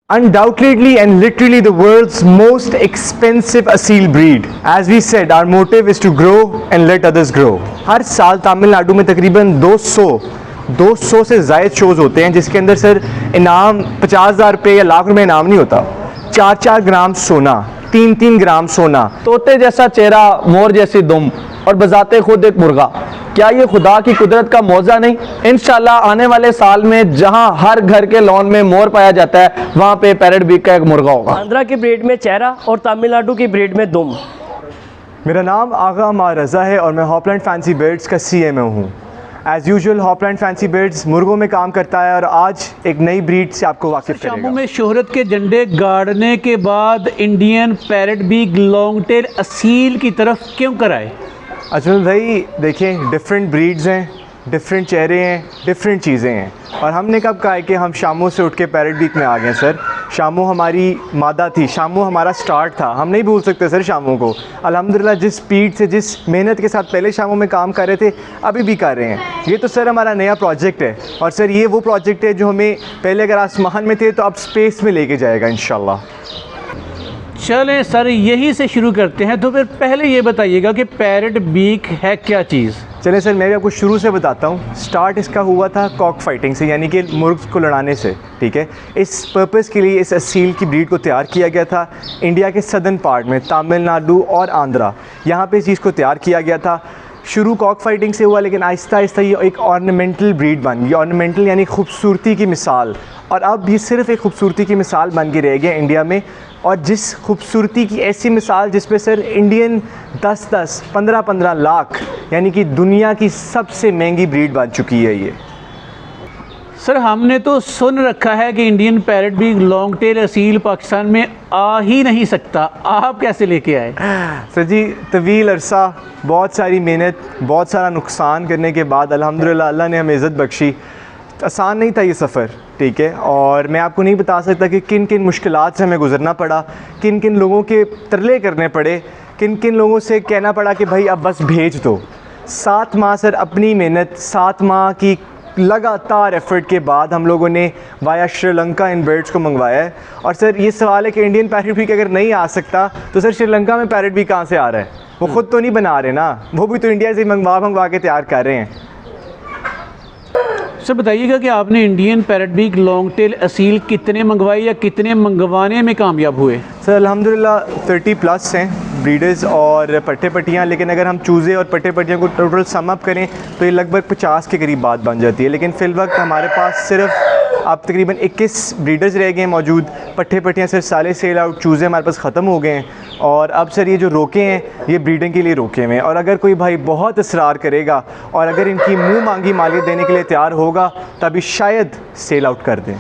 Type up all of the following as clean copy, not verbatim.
Undoubtedly and literally the world's most expensive asil breed. As we said, our motive is to grow and let others grow. हर साल तमिलनाडु में तकरीबन 200 से ज़ायद shows होते हैं जिसके अंदर सर इनाम 50,000 रुपये या लाख रुपये इनाम नहीं होता। 4-4 ग्राम सोना, 3-3 ग्राम सोना, तोते जैसा चेहरा, मोर जैसी दुम और बजाते खुद एक मुर्गा। क्या ये खुदा की कुदरत का मौजा नहीं? इंशाल्लाह आने वाले साल में जहां हर घर के लॉन में मोर पाया जाता है वहां पे पैरेट बीक का एक मुर्गा होगा। आंध्रा की ब्रीड में चेहरा और तमिलनाडु की ब्रीड में दुम। मेरा नाम आगा मार रज़ा है और मैं हॉपलैंड फैंसी बर्ड्स का CMO हूँ। एज़ यूजुअल हॉपलैंड फैंसी बर्ड्स मुर्गों में काम करता है और आज एक नई ब्रीड से आपको वाकिफ़ करेगा। शामों में शोहरत के झंडे गाड़ने के बाद Indian parrot beak long tail Aseel की तरफ क्यों कर आए? अजमल भाई देखें, डिफरेंट ब्रीड्स हैं, डिफरेंट चेहरे हैं, डिफरेंट चीज़ें हैं और हमने कब कहा है कि हम शामों से उठ के पैरेट बीक में आ गए सर। शामों हमारी मादा थी, शामों हमारा स्टार्ट था, हम नहीं भूल सकते सर शामों को। अल्हम्दुलिल्लाह जिस स्पीड से, जिस मेहनत के साथ पहले शामों में काम कर रहे थे अभी भी कर रहे हैं। ये तो सर हमारा नया प्रोजेक्ट है और सर ये वो प्रोजेक्ट है जो हमें पहले अगर आसमान में थे तो अब स्पेस में लेके जाएगा इंशाल्लाह। चलें सर यही से शुरू करते हैं। तो फिर पहले ये बताइएगा कि पैरेट बीक है क्या चीज़? चलें सर मैं भी आपको शुरू से बताता हूँ। स्टार्ट इसका हुआ था कॉक फाइटिंग से, यानी कि मुर्ग को लड़ाने से, ठीक है। इस पर्पज़ के लिए इस असील की ब्रीड को तैयार किया गया था। इंडिया के सदर्न पार्ट में तमिलनाडु और आंध्रा, यहाँ पे इस चीज़ को तैयार किया गया था। शुरू कॉक फाइटिंग से हुआ लेकिन आहिस्ता आहिस्ता ये एक ऑर्नामेंटल ब्रीड बन गई। ऑर्नामेंटल यानी खूबसूरती की मिसाल, और अब ये सिर्फ एक खूबसूरती की मिसाल बन के रह गया इंडिया में। और जिस खूबसूरती की ऐसी मिसाल जिसमें सर इंडियन 10-10, 15-15 लाख, यानी कि दुनिया की सबसे महंगी ब्रीड बन चुकी है ये। सर हमने तो सुन रखा है कि Indian parrot beak long tail Aseel Pakistan में आ ही नहीं सकता, आप कैसे लेके आए? सर जी तवील अरसा, बहुत सारी मेहनत, बहुत सारा नुकसान करने के बाद अल्हम्दुलिल्लाह अल्लाह ने हमें इज़्ज़त बख्शी। आसान नहीं था ये सफ़र, ठीक है, और मैं आपको नहीं बता सकता कि किन किन मुश्किलात से हमें गुज़रना पड़ा, किन किन लोगों के तरले करने पड़े, किन किन लोगों से कहना पड़ा कि भाई अब बस भेज दो। 7 माह सर अपनी मेहनत, 7 माह की लगातार एफ़र्ट के बाद हम लोगों ने वाया श्रीलंका इन बर्ड्स को मंगवाया है। और सर ये सवाल है कि इंडियन पैरेट बीक अगर नहीं आ सकता तो सर श्रीलंका में पैरेट बीक कहाँ से आ रहा है? वो ख़ुद तो नहीं बना रहे ना, वो भी तो इंडिया से मंगवा के तैयार कर रहे हैं। सर बताइएगा कि आपने Indian parrot beak long tail Aseel कितने मंगवाए या कितने मंगवाने में कामयाब हुए? सर अल्हम्दुलिल्लाह 30+ हैं ब्रीडर्स और पट्टे पट्टियाँ, लेकिन अगर हम चूज़े और पट्टे पट्टियाँ को टोटल सम अप करें तो ये लगभग 50 के करीब बात बन जाती है। लेकिन फ़िल वक्त हमारे पास सिर्फ अब तकरीबन 21 ब्रीडर्स रह गए हैं मौजूद। पट्टे पट्टियाँ सर सारे सेल आउट, चूज़े हमारे पास ख़त्म हो गए हैं और अब सर ये जो रोके हैं ये ब्रीडिंग के लिए रोके हुए हैं। और अगर कोई भाई बहुत इसरार करेगा और अगर इनकी मुँह मांगी मालियत देने के लिए तैयार होगा तभी शायद सेल आउट कर दें।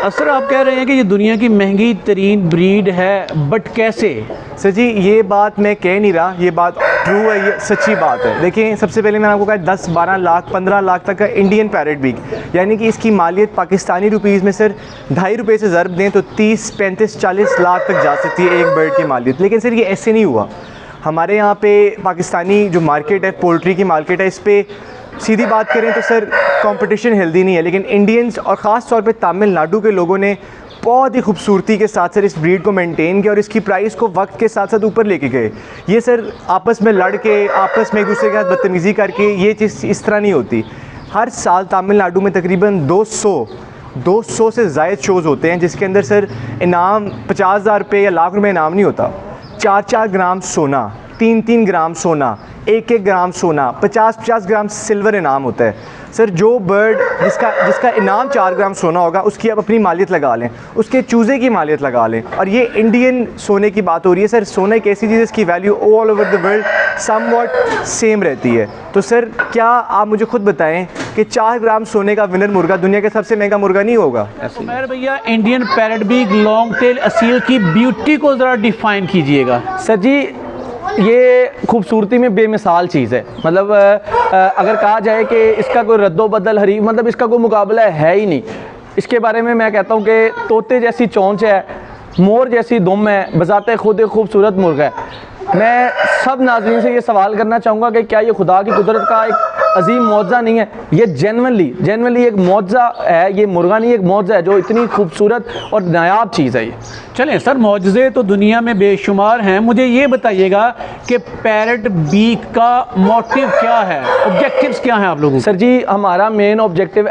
सर आप कह रहे हैं कि ये दुनिया की महंगी तरीन ब्रीड है, बट कैसे? सर जी ये बात मैं कह नहीं रहा, ये बात ट्रू है, ये सच्ची बात है। देखिए सबसे पहले मैंने आपको कहा 10-12 लाख 15 लाख तक का इंडियन पैरेट बीक, यानी कि इसकी मालियत पाकिस्तानी रुपीज़ में सर 2.5 रुपये से ज़रब दें तो 30, 35, 40 लाख तक जा सकती है एक बर्ड की मालियत। लेकिन सर ये ऐसे नहीं हुआ। हमारे यहाँ पे पाकिस्तानी जो मार्केट है, पोल्ट्री की मार्केट है, इस पर सीधी बात करें तो सर कंपटीशन हेल्दी नहीं है। लेकिन इंडियंस और ख़ास तौर पे तमिलनाडु के लोगों ने बहुत ही खूबसूरती के साथ सर इस ब्रीड को मेंटेन किया और इसकी प्राइस को वक्त के साथ साथ ऊपर लेके गए। ये सर आपस में लड़ के, आपस में एक दूसरे के साथ बदतमीज़ी करके ये चीज़ इस तरह नहीं होती। हर साल तमिलनाडु में तकरीबन 200 से ज़ायद शोज़ होते हैं जिसके अंदर सर इनाम 50,000 रुपये या लाख रुपये इनाम नहीं होता। 4-4 ग्राम सोना, 3-3 ग्राम सोना, 1-1 ग्राम सोना, 50-50 ग्राम सिल्वर इनाम होता है। सर जो बर्ड जिसका इनाम 4 ग्राम सोना होगा उसकी आप अपनी मालियत लगा लें, उसके चूज़े की मालियत लगा लें। और ये इंडियन सोने की बात हो रही है। सर सोना एक ऐसी चीज़ है इसकी value all over the world somewhat same रहती है। तो सर क्या आप मुझे खुद बताएं कि 4 ग्राम सोने का विनर मुर्गा दुनिया का सबसे महंगा मुर्गा नहीं होगा? उमर भैया Indian parrot beak long tail Aseel की ब्यूटी को ज़रा डिफ़ाइन कीजिएगा। सर जी ये खूबसूरती में बेमिसाल चीज़ है। मतलब अगर कहा जाए कि इसका कोई रद्दो बदल हरी, मतलब इसका कोई मुकाबला है ही नहीं। इसके बारे में मैं कहता हूँ कि तोते जैसी चोंच है, मोर जैसी दुम है, बजाते खुद एक खूबसूरत मुर्गा है। मैं सब नाज़रीन से ये सवाल करना चाहूँगा कि क्या ये खुदा की कुदरत का एक अजीम मौजा नहीं है, ये जेनवनली एक मौजा है। ये मुर्गा नहीं, एक मौजा है जो इतनी खूबसूरत और नायाब चीज़ है ये। चलें सर, मौजज़े तो दुनिया में बेशुमार हैं, मुझे ये बताइएगा कि पैरट बीक का मोटिव क्या है, ऑब्जेक्टिव्स क्या हैं आप लोगों के? सर जी, हमारा मेन ऑब्जेक्टिव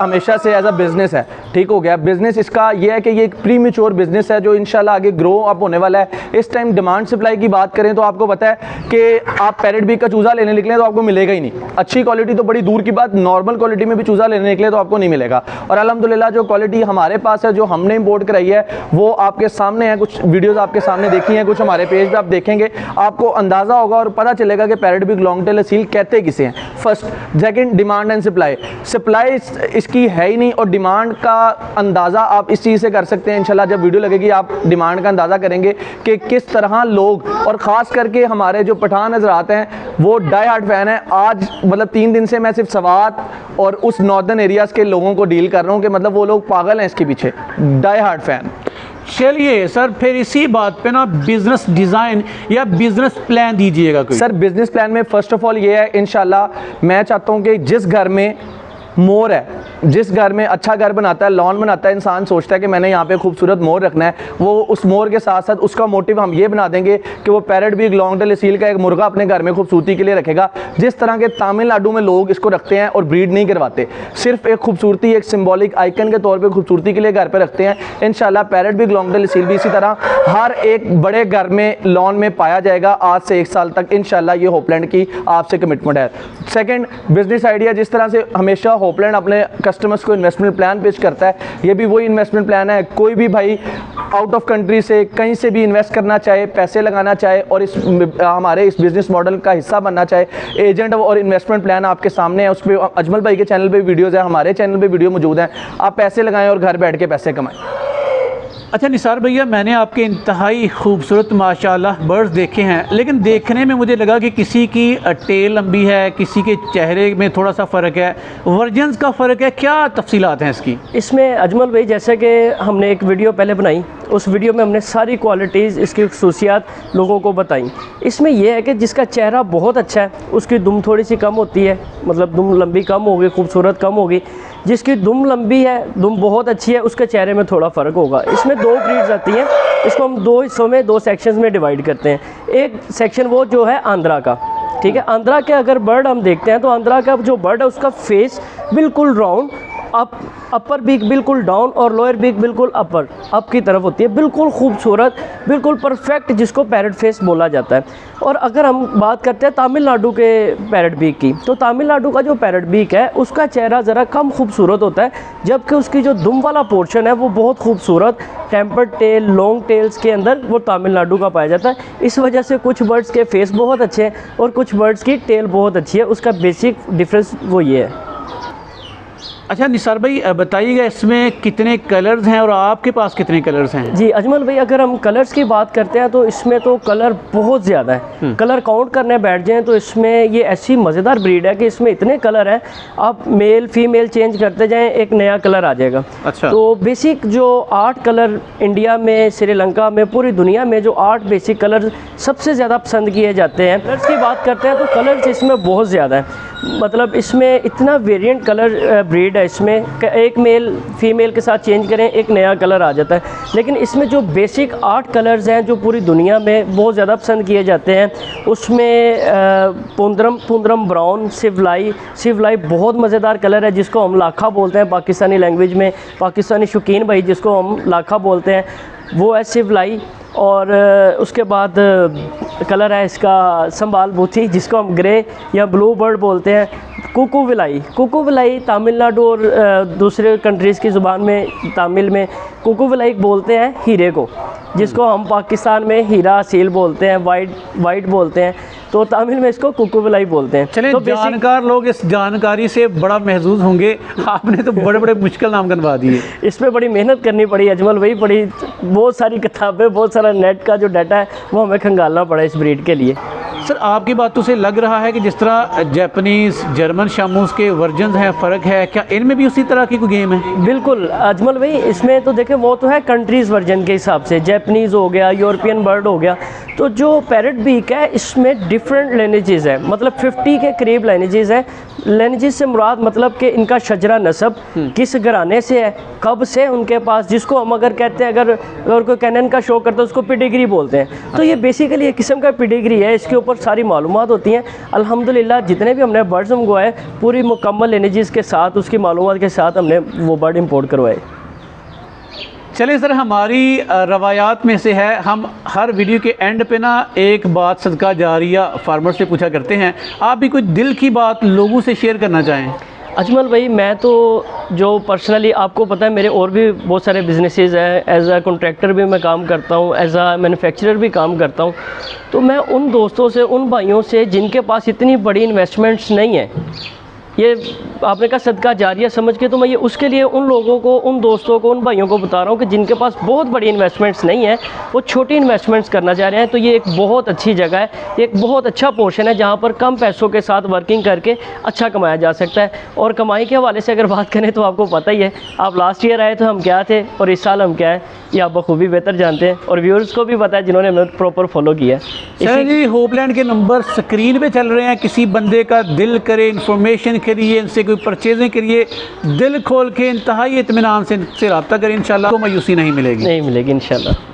हमेशा से एज अ बिज़नेस है, ठीक हो गया। बिज़नेस इसका ये है कि ये एक प्री मैच्योर बिज़नेस है जो इंशाल्लाह आगे ग्रो अप होने वाला है। इस टाइम डिमांड सप्लाई की बात करें तो आपको पता है कि आप पैरट बीक का चूज़ा लेने निकले तो आपको मिलेगा ही नहीं। अच्छी क्वालिटी तो बड़ी दूर की बात, नॉर्मल क्वालिटी में भी चूज़ा लेने निकले तो आपको नहीं मिलेगा। और अल्हम्दुलिल्लाह जो क्वालिटी हमारे पास है, जो हमने इंपोर्ट कराई है, वो आपके सामने है। कुछ वीडियोज़ आपके सामने देखी हैं, कुछ हमारे पेज पर आप देखेंगे, आपको अंदाज़ा होगा और पता चलेगा कि parrot beak long tail Aseel कहते किसे हैं। First, second, demand and supply इसकी है ही नहीं, और डिमांड का अंदाज़ा आप इस चीज़ से कर सकते हैं। इंशाल्लाह जब वीडियो लगेगी आप डिमांड का अंदाज़ा करेंगे कि किस तरह लोग, और ख़ास करके हमारे जो पठान हज़रात हैं वो डाई हार्ड फ़ैन है। आज मतलब 3 दिन से मैं सिर्फ सवात और उस नॉर्दर्न एरियाज़ के लोगों को डील कर रहा हूँ कि मतलब वो लोग पागल हैं इसके पीछे, डाई हार्ड फ़ैन। चलिए सर, फिर इसी बात पे ना बिजनेस डिज़ाइन या बिजनेस प्लान दीजिएगा कोई। सर बिजनेस प्लान में फ़र्स्ट ऑफ ऑल ये है, इंशाल्लाह मैं चाहता हूँ कि जिस घर में मोर है, जिस घर में अच्छा घर बनाता है, लॉन बनाता है, इंसान सोचता है कि मैंने यहाँ पे खूबसूरत मोर रखना है, वो उस मोर के साथ साथ उसका मोटिव हम ये बना देंगे कि वो parrot beak long tail Aseel का एक मुर्गा अपने घर में खूबसूरती के लिए रखेगा। जिस तरह के तमिलनाडु में लोग इसको रखते हैं और ब्रीड नहीं करवाते, सिर्फ एक खूबसूरती, एक सिम्बॉलिक आइकन के तौर पर खूबसूरती के लिए घर पर रखते हैं। इंशाल्लाह parrot beak long tail Aseel भी इसी तरह हर एक बड़े घर में, लॉन में पाया जाएगा आज से 1 साल तक। इंशाल्लाह ये होपलैंड की आपसे कमिटमेंट है। सेकेंड, बिजनेस आइडिया, जिस तरह से हमेशा होपलैंड अपने कस्टमर्स को इन्वेस्टमेंट प्लान पेश करता है, ये भी वही इन्वेस्टमेंट प्लान है। कोई भी भाई आउट ऑफ कंट्री से कहीं से भी इन्वेस्ट करना चाहे, पैसे लगाना चाहे और हमारे इस बिज़नेस मॉडल का हिस्सा बनना चाहे, एजेंट और इन्वेस्टमेंट प्लान आपके सामने है। उस पर अजमल भाई के चैनल पे वीडियोज़ है, हमारे चैनल पे वीडियो मौजूद हैं। आप पैसे लगाएं और घर बैठ के पैसे कमाएं। अच्छा निसार भैया, मैंने आपके इंतहाई खूबसूरत माशाल्लाह बर्ड्स देखे हैं, लेकिन देखने में मुझे लगा कि किसी की टेल लंबी है, किसी के चेहरे में थोड़ा सा फ़र्क है, वर्जन्स का फ़र्क है, क्या तफसीलात हैं इसकी? इसमें अजमल भाई, जैसे कि हमने एक वीडियो पहले बनाई, उस वीडियो में हमने सारी क्वालिटीज़, इसकी खसूसियात लोगों को बताई। इसमें यह है कि जिसका चेहरा बहुत अच्छा है उसकी दुम थोड़ी सी कम होती है, मतलब दुम लंबी कम होगी, खूबसूरत कम होगी। जिसकी दुम लंबी है, दुम बहुत अच्छी है, उसके चेहरे में थोड़ा फ़र्क होगा। इसमें 2 ब्रीड्स आती हैं, इसको हम 2 हिस्सों में, 2 सेक्शंस में डिवाइड करते हैं। एक सेक्शन वो जो है आंध्रा का, ठीक है। आंध्रा के अगर बर्ड हम देखते हैं तो आंध्रा का जो बर्ड है उसका फेस बिल्कुल राउंड, अपर बीक बिल्कुल डाउन और लोअर बीक बिल्कुल अप की तरफ होती है, बिल्कुल खूबसूरत, बिल्कुल परफेक्ट, जिसको पैरट फेस बोला जाता है। और अगर हम बात करते हैं तमिलनाडु के पैरट बीक की, तो तमिलनाडु का जो पैरट बीक है उसका चेहरा ज़रा कम खूबसूरत होता है, जबकि उसकी जो दुम वाला पोर्शन है वो बहुत खूबसूरत, टेम्पर्ड टेल, लॉन्ग टेल्स के अंदर वो तमिलनाडु का पाया जाता है। इस वजह से कुछ बर्ड्स के फेस बहुत अच्छे हैं और कुछ बर्ड्स की टेल बहुत अच्छी है, उसका बेसिक डिफरेंस वो ये है। अच्छा निसार भाई, बताइएगा इसमें कितने कलर्स हैं और आपके पास कितने कलर्स हैं? जी अजमल भाई, अगर हम कलर्स की बात करते हैं तो इसमें तो कलर बहुत ज़्यादा है। कलर काउंट करने बैठ जाएं तो इसमें ये ऐसी मज़ेदार ब्रीड है कि इसमें इतने कलर हैं, आप मेल फीमेल चेंज करते जाएं एक नया कलर आ जाएगा। अच्छा। तो बेसिक जो 8 कलर इंडिया में, श्रीलंका में, पूरी दुनिया में जो 8 बेसिक कलर सबसे ज़्यादा पसंद किए जाते हैं। कलर्स की बात करते हैं तो कलर्स इसमें बहुत ज़्यादा है, मतलब इसमें इतना वेरिएंट कलर ब्रीड है इसमें, एक मेल फीमेल के साथ चेंज करें एक नया कलर आ जाता है। लेकिन इसमें जो बेसिक 8 कलर्स हैं जो पूरी दुनिया में बहुत ज़्यादा पसंद किए जाते हैं, उसमें पुंद्रम ब्राउन, सिवलाई बहुत मज़ेदार कलर है जिसको हम लाखा बोलते हैं पाकिस्तानी लैंग्वेज में, पाकिस्तानी शौकीन भाई जिसको हम लाखा बोलते हैं, वो है सिवलाई। और उसके बाद कलर है इसका संबाल बूथी जिसको हम ग्रे या ब्लू बर्ड बोलते हैं। कुकुविलाई तमिलनाडु और दूसरे कंट्रीज़ की ज़ुबान में, तमिल में कुकुविलाई बोलते हैं हीरे को, जिसको हम पाकिस्तान में हीरा असील बोलते हैं, वाइट बोलते हैं, तो तमिल में इसको कुकुविलाई बोलते हैं। चलें, तो जानकार लोग इस जानकारी से बड़ा महसूस होंगे, आपने तो बड़े बड़े मुश्किल नाम गिनवा दिए। इस पर बड़ी मेहनत करनी पड़ी अजमल भाई, बहुत सारी किताबें, बहुत सारा नेट का जो डाटा है वो हमें खंगालना पड़ा इस ब्रीड के लिए। सर आपकी बातों से लग रहा है कि जिस तरह जापानीज़, जर्मन शामूस के वर्जन हैं, फ़र्क है क्या इनमें भी उसी तरह की कोई गेम है? बिल्कुल अजमल भाई, इसमें तो देखें वो तो है कंट्रीज़ वर्जन के हिसाब से, जापानीज़ हो गया, यूरोपियन बर्ड हो गया, तो जो पैरेट बीक है इसमें डिफरेंट लाइनेजेस है, मतलब 50 के करीब लाइनेजेस है। लाइनेजेस से मुराद मतलब कि इनका शजरा नस्ब किस घराने से है, कब से उनके पास, जिसको हम अगर कहते हैं, अगर कोई कैनन का शो करता है उसको पेडिग्री बोलते हैं। तो ये बेसिकली एक किस्म का पेडिग्री है, इसके ऊपर सारी मालूमात होती हैं। अल्हम्दुलिल्लाह जितने भी हमने बर्ड्स मंगवाए पूरी मुकम्मल लाइनेजेस के साथ, उसकी मालूमात के साथ हमने वो बर्ड इंपोर्ट करवाए। चलिए सर, हमारी रवायात में से है, हम हर वीडियो के एंड पे ना एक बात सदका जारिया फार्मर से पूछा करते हैं। आप भी कुछ दिल की बात लोगों से शेयर करना चाहें? अजमल भाई, मैं तो जो पर्सनली आपको पता है मेरे और भी बहुत सारे बिजनेसेस हैं, एज आ कॉन्ट्रैक्टर भी मैं काम करता हूँ, एज आ मैन्युफैक्चरर भी काम करता हूँ। तो मैं उन दोस्तों से, उन भाइयों से जिनके पास इतनी बड़ी इन्वेस्टमेंट्स नहीं है, ये आपने कहा सदका जारिया समझ के, तो मैं ये उसके लिए उन लोगों को, उन दोस्तों को, उन भाइयों को बता रहा हूँ कि जिनके पास बहुत बड़ी इन्वेस्टमेंट्स नहीं है, वो छोटी इन्वेस्टमेंट्स करना चाह रहे हैं, तो ये एक बहुत अच्छी जगह है, एक बहुत अच्छा पोर्शन है जहाँ पर कम पैसों के साथ वर्किंग करके अच्छा कमाया जा सकता है। और कमाई के हवाले से अगर बात करें तो आपको पता ही है, आप लास्ट ईयर आए तो हम क्या थे और इस साल हम क्या है, ये आप बखूबी बेहतर जानते हैं और व्यूअर्स को भी पता है जिन्होंने हमें प्रॉपर फॉलो किया है। सर जी, होपलैंड के नंबर स्क्रीन पे चल रहे हैं, किसी बंदे का दिल करे इन्फॉर्मेशन के लिए, इनसे कोई परचेजिंग के लिए, दिल खोल के इंतहाई इत्मीनान से रब्ता करें, इंशाल्लाह को मायूसी नहीं मिलेगी। नहीं मिलेगी इंशाल्लाह।